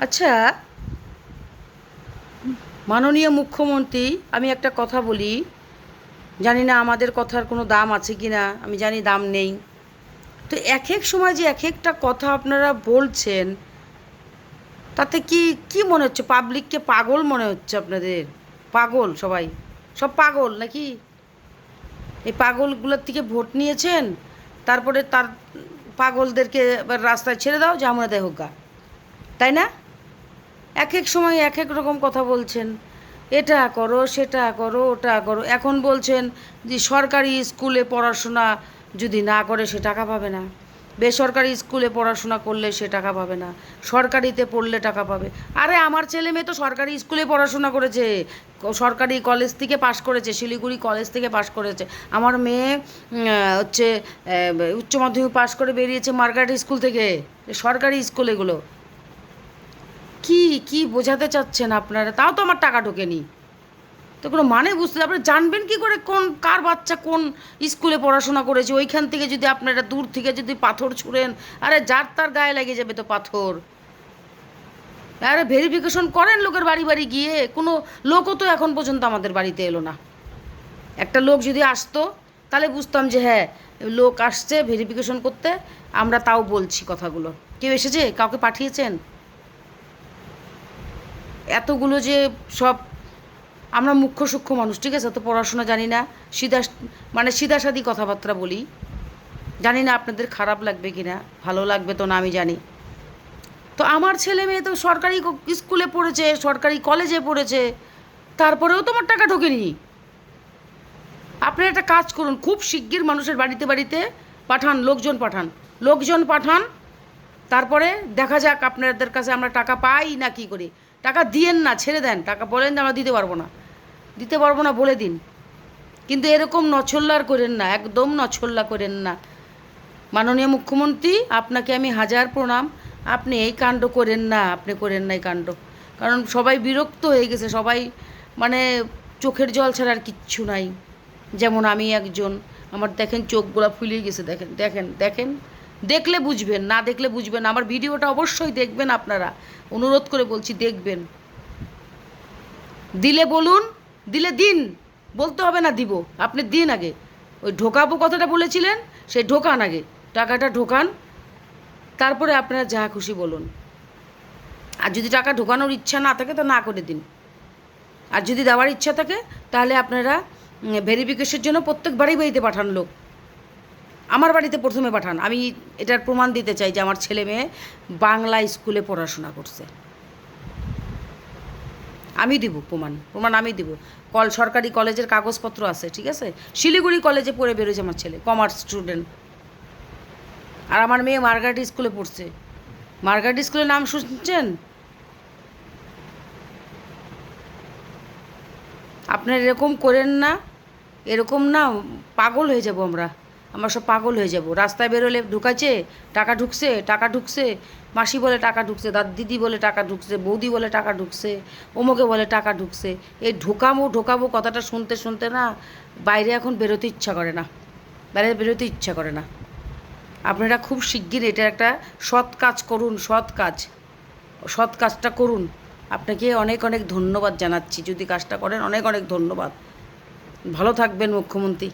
আচ্ছা, মাননীয় মুখ্যমন্ত্রী, আমি একটা কথা বলি। জানি না আমাদের কথার কোনো দাম আছে কি না, আমি জানি দাম নেই। তো এক এক সময় যে এক একটা কথা আপনারা বলছেন, তাতে কি কি মনে হচ্ছে? পাবলিককে পাগল মনে হচ্ছে আপনাদের? পাগল সবাই, সব পাগল নাকি? এই পাগলগুলোর থেকে ভোট নিয়েছেন, তারপরে তার পাগলদেরকে এবার রাস্তায় ছেড়ে দাও, যেমন দেয় হোক গা, তাই না? এক এক সময় এক এক রকম কথা বলছেন। এটা করো, সেটা করো, ওটা করো। এখন বলছেন যে সরকারি স্কুলে পড়াশোনা যদি না করে সে টাকা পাবে না, বেসরকারি স্কুলে পড়াশোনা করলে সে টাকা পাবে না, সরকারিতে পড়লে টাকা পাবে। আরে আমার ছেলে মেয়ে তো সরকারি স্কুলে পড়াশোনা করেছে, সরকারি কলেজ থেকে পাশ করেছে, শিলিগুড়ি কলেজ থেকে পাশ করেছে। আমার মেয়ে হচ্ছে উচ্চ মাধ্যমিক পাশ করে বেরিয়েছে মার্গারেট স্কুল থেকে, সরকারি স্কুল এগুলো। কি কি বোঝাতে চাচ্ছেন আপনারা? তাও তো আমার টাকা ঢোকেনি, তো কোনো মানে বুঝতে, আপনারা জানবেন কি করে কোন কার বাচ্চা কোন স্কুলে পড়াশোনা করেছে? ওইখান থেকে যদি আপনারা দূর থেকে যদি পাথর ছুঁড়েন, আরে যার তার গায়ে লেগে যাবে তো পাথর। আরে ভেরিফিকেশন করেন লোকের বাড়ি বাড়ি গিয়ে। কোনো লোকও তো এখন পর্যন্ত আমাদের বাড়িতে এলো না। একটা লোক যদি আসতো তাহলে বুঝতাম যে হ্যাঁ, লোক আসছে ভেরিফিকেশন করতে, আমরা তাও বলছি কথাগুলো। কেউ এসেছে? কাউকে পাঠিয়েছেন? এতগুলো যে সব, আমরা মুখ্য সূক্ষ্ম মানুষ, ঠিক আছে, তো পড়াশোনা জানি না, সিধা মানে সিধাসাদি কথাবার্তা বলি। জানি না আপনাদের খারাপ লাগবে কি না, ভালো লাগবে তো না আমি জানি। তো আমার ছেলে মেয়ে তো সরকারি স্কুলে পড়েছে, সরকারি কলেজে পড়েছে, তারপরেও তোমার টাকা ঢোকেনি। আপনি একটা কাজ করুন, খুব শিগগির মানুষের বাড়িতে বাড়িতে পাঠান, লোকজন পাঠান, লোকজন পাঠান। তারপরে দেখা যাক আপনাদের কাছে আমরা টাকা পাই না কি করি। টাকা দিয়েন না, ছেড়ে দেন, টাকা বলেন যে আমরা দিতে পারবো না, দিতে পারবো না বলে দিন। কিন্তু এরকম নছল্লার করেন না, একদম নছল্লা করেন না। মাননীয় মুখ্যমন্ত্রী, আপনাকে আমি হাজার প্রণাম। আপনি এই কাণ্ড করেন না, আপনি করেন না এই কাণ্ড। কারণ সবাই বিরক্ত হয়ে গেছে, সবাই মানে চোখের জল ছাড়া আর কিচ্ছু নাই। যেমন আমি একজন, আমার দেখেন চোখগুলো ফুলে গেছে, দেখেন দেখেন দেখেন। দেখলে বুঝবেন, না দেখলে বুঝবেন। আমার ভিডিওটা অবশ্যই দেখবেন আপনারা, অনুরোধ করে বলছি দেখবেন। দিলে বলুন, দিলে দিন, বলতে হবে না দিব, আপনি দিন আগে। ওই ঢোকাবো কথাটা বলেছিলেন, সেই ঢোকান আগে, টাকাটা ঢোকান, তারপরে আপনারা যা খুশি বলুন। আর যদি টাকা ঢোকানোর ইচ্ছা না থাকে তো না করে দিন। আর যদি দেওয়ার ইচ্ছা থাকে তাহলে আপনারা ভেরিফিকেশনের জন্য প্রত্যেক বাড়িতে পাঠান লোক। আমার বাড়িতে প্রথমে পাঠান, আমি এটার প্রমাণ দিতে চাই যে আমার ছেলে মেয়ে বাংলা স্কুলে পড়াশোনা করছে। আমি দিব প্রমাণ, প্রমাণ আমি দিব। সরকারি কলেজের কাগজপত্র আছে, ঠিক আছে। শিলিগুড়ি কলেজে পড়ে বেরোয়েছে আমার ছেলে, কমার্স স্টুডেন্ট। আর আমার মেয়ে মার্গারেট স্কুলে পড়ছে। মার্গারেট স্কুলের নাম শুনছেন? আপনারা এরকম করেন না, এরকম না, পাগল হয়ে যাব আমরা। আমরা সব পাগল হয়ে যাব। রাস্তায় বেরোলে ঢুকাচ্ছে, টাকা ঢুকছে, টাকা ঢুকছে, মাসি বলে টাকা ঢুকছে, দিদি বলে টাকা ঢুকছে, বৌদি বলে টাকা ঢুকছে, অমুকে বলে টাকা ঢুকছে। এই ঢোকাবো ঢোকাবো কথাটা শুনতে শুনতে না বাইরে এখন বেরোতে ইচ্ছা করে না, বাইরে বেরোতে ইচ্ছা করে না। আপনারা খুব শিগগির এটার একটা সৎ কাজ করুন, সৎ কাজ, সৎ কাজটা করুন। আপনাকে অনেক অনেক ধন্যবাদ জানাচ্ছি, যদি কাজটা করেন অনেক অনেক ধন্যবাদ। ভালো থাকবেন মুখ্যমন্ত্রী।